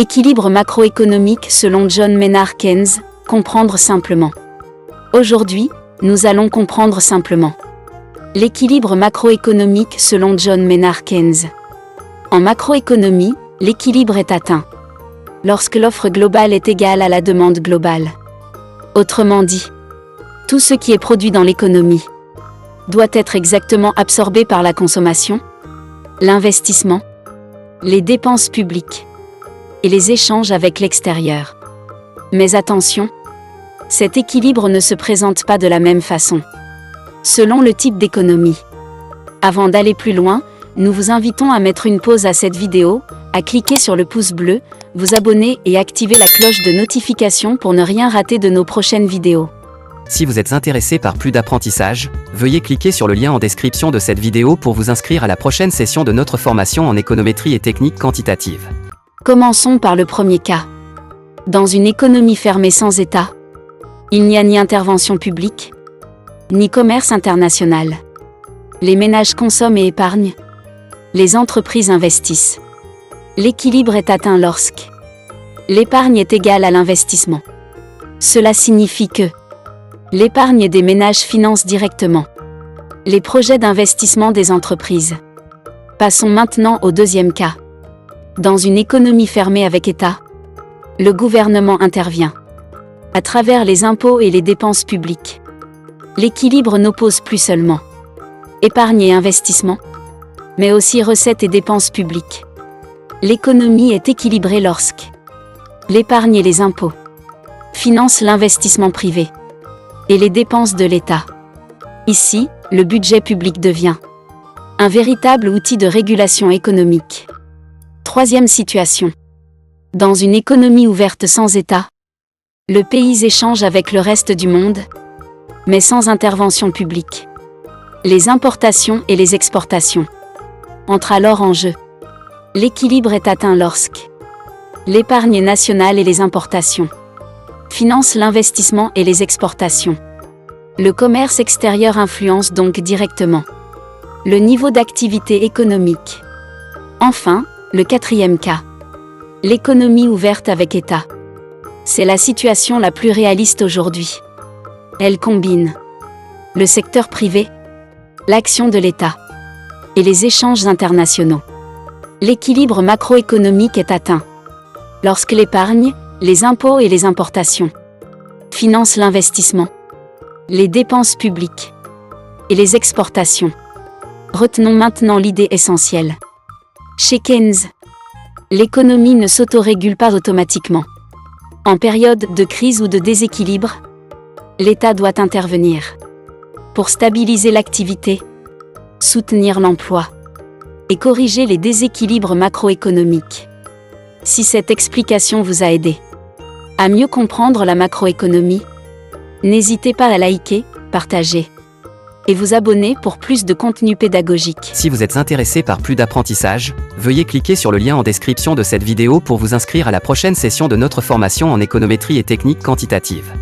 Équilibre macroéconomique selon John Maynard Keynes, comprendre simplement. Aujourd'hui, nous allons comprendre simplement l'équilibre macroéconomique selon John Maynard Keynes. En macroéconomie, l'équilibre est atteint lorsque l'offre globale est égale à la demande globale. Autrement dit, tout ce qui est produit dans l'économie doit être exactement absorbé par la consommation, l'investissement, les dépenses publiques et les échanges avec l'extérieur. Mais attention, cet équilibre ne se présente pas de la même façon, selon le type d'économie. Avant d'aller plus loin, nous vous invitons à mettre une pause à cette vidéo, à cliquer sur le pouce bleu, vous abonner et activer la cloche de notification pour ne rien rater de nos prochaines vidéos. Si vous êtes intéressé par plus d'apprentissage, veuillez cliquer sur le lien en description de cette vidéo pour vous inscrire à la prochaine session de notre formation en économétrie et technique quantitative. Commençons par le premier cas. Dans une économie fermée sans État, il n'y a ni intervention publique, ni commerce international. Les ménages consomment et épargnent. Les entreprises investissent. L'équilibre est atteint lorsque l'épargne est égale à l'investissement. Cela signifie que l'épargne des ménages finance directement les projets d'investissement des entreprises. Passons maintenant au deuxième cas. Dans une économie fermée avec État, le gouvernement intervient à travers les impôts et les dépenses publiques. L'équilibre n'oppose plus seulement épargne et investissement, mais aussi recettes et dépenses publiques. L'économie est équilibrée lorsque l'épargne et les impôts financent l'investissement privé et les dépenses de l'État. Ici, le budget public devient un véritable outil de régulation économique. Troisième situation. Dans une économie ouverte sans État, le pays échange avec le reste du monde, mais sans intervention publique. Les importations et les exportations entrent alors en jeu. L'équilibre est atteint lorsque l'épargne nationale et les importations financent l'investissement et les exportations. Le commerce extérieur influence donc directement le niveau d'activité économique. Enfin, le quatrième cas. L'économie ouverte avec État. C'est la situation la plus réaliste aujourd'hui. Elle combine le secteur privé, l'action de l'État et les échanges internationaux. L'équilibre macroéconomique est atteint lorsque l'épargne, les impôts et les importations financent l'investissement, les dépenses publiques et les exportations. Retenons maintenant l'idée essentielle. Chez Keynes, l'économie ne s'autorégule pas automatiquement. En période de crise ou de déséquilibre, l'État doit intervenir pour stabiliser l'activité, soutenir l'emploi et corriger les déséquilibres macroéconomiques. Si cette explication vous a aidé à mieux comprendre la macroéconomie, n'hésitez pas à liker, partager et vous abonner pour plus de contenu pédagogique. Si vous êtes intéressé par plus d'apprentissage, veuillez cliquer sur le lien en description de cette vidéo pour vous inscrire à la prochaine session de notre formation en économétrie et technique quantitative.